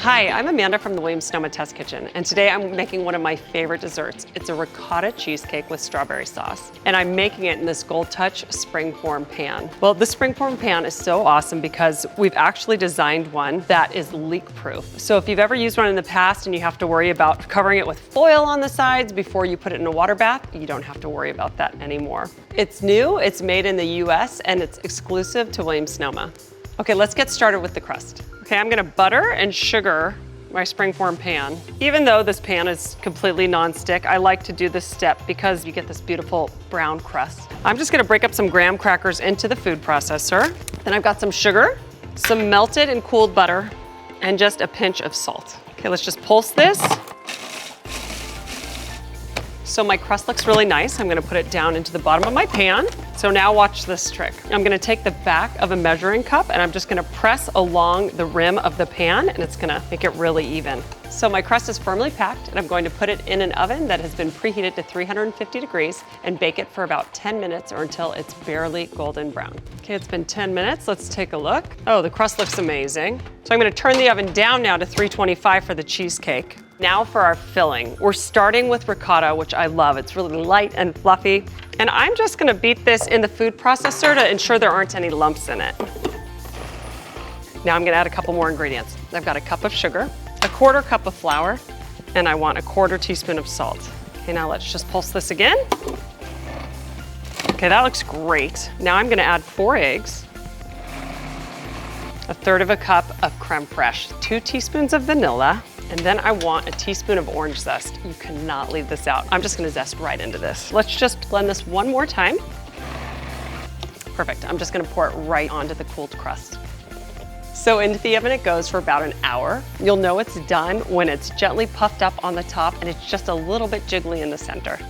Hi, I'm Amanda from the Williams-Sonoma Test Kitchen, and today I'm making one of my favorite desserts. It's a ricotta cheesecake with strawberry sauce, and I'm making it in this Goldtouch Springform pan. Well, the Springform pan is so awesome because we've actually designed one that is leak-proof. So if you've ever used one in the past and you have to worry about covering it with foil on the sides before you put it in a water bath, you don't have to worry about that anymore. It's new, it's made in the US, and it's exclusive to Williams-Sonoma. Okay, let's get started with the crust. Okay, I'm gonna butter and sugar my Springform pan. Even though this pan is completely non-stick, I like to do this step because you get this beautiful brown crust. I'm just gonna break up some graham crackers into the food processor. Then I've got some sugar, some melted and cooled butter, and just a pinch of salt. Okay, let's just pulse this. So my crust looks really nice. I'm gonna put it down into the bottom of my pan. So now watch this trick. I'm gonna take the back of a measuring cup and I'm just gonna press along the rim of the pan and it's gonna make it really even. So my crust is firmly packed and I'm going to put it in an oven that has been preheated to 350 degrees and bake it for about 10 minutes or until it's barely golden brown. Okay, it's been 10 minutes. Let's take a look. Oh, the crust looks amazing. So I'm gonna turn the oven down now to 325 for the cheesecake. Now for our filling. We're starting with ricotta, which I love. It's really light and fluffy. And I'm just gonna beat this in the food processor to ensure there aren't any lumps in it. Now I'm gonna add a couple more ingredients. I've got a cup of sugar, a quarter cup of flour, and I want a quarter teaspoon of salt. Okay, now let's just pulse this again. Okay, that looks great. Now I'm gonna add 4 eggs, a third of a cup of creme fraiche, 2 teaspoons of vanilla, and then I want a teaspoon of orange zest. You cannot leave this out. I'm just gonna zest right into this. Let's just blend this one more time. Perfect, I'm just gonna pour it right onto the cooled crust. So into the oven it goes for about an hour. You'll know it's done when it's gently puffed up on the top and it's just a little bit jiggly in the center.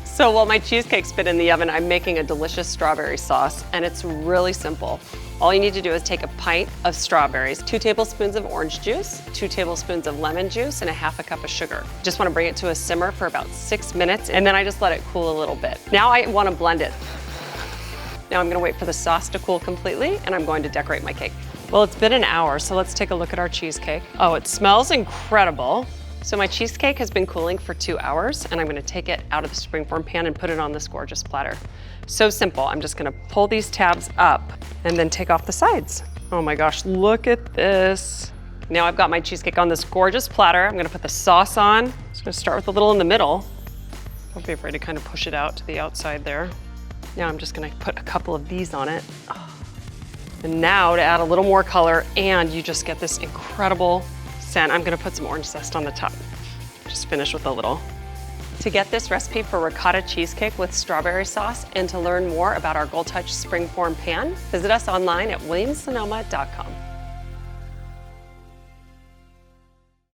So while my cheesecake's been in the oven, I'm making a delicious strawberry sauce, and it's really simple. All you need to do is take a pint of strawberries, 2 tablespoons of orange juice, 2 tablespoons of lemon juice, and a half a cup of sugar. Just wanna bring it to a simmer for about 6 minutes, and then I just let it cool a little bit. Now I wanna blend it. Now I'm gonna wait for the sauce to cool completely, and I'm going to decorate my cake. Well, it's been an hour, so let's take a look at our cheesecake. Oh, it smells incredible. So my cheesecake has been cooling for 2 hours, and I'm gonna take it out of the Springform pan and put it on this gorgeous platter. So simple, I'm just gonna pull these tabs up and then take off the sides. Oh my gosh, look at this. Now I've got my cheesecake on this gorgeous platter. I'm gonna put the sauce on. I'm just gonna start with a little in the middle. Don't be afraid to kind of push it out to the outside there. Now I'm just gonna put a couple of these on it. And now to add a little more color, and you just get this incredible scent, I'm gonna put some orange zest on the top. Just finish with a little. To get this recipe for ricotta cheesecake with strawberry sauce and to learn more about our Goldtouch Springform pan, visit us online at williamssonoma.com.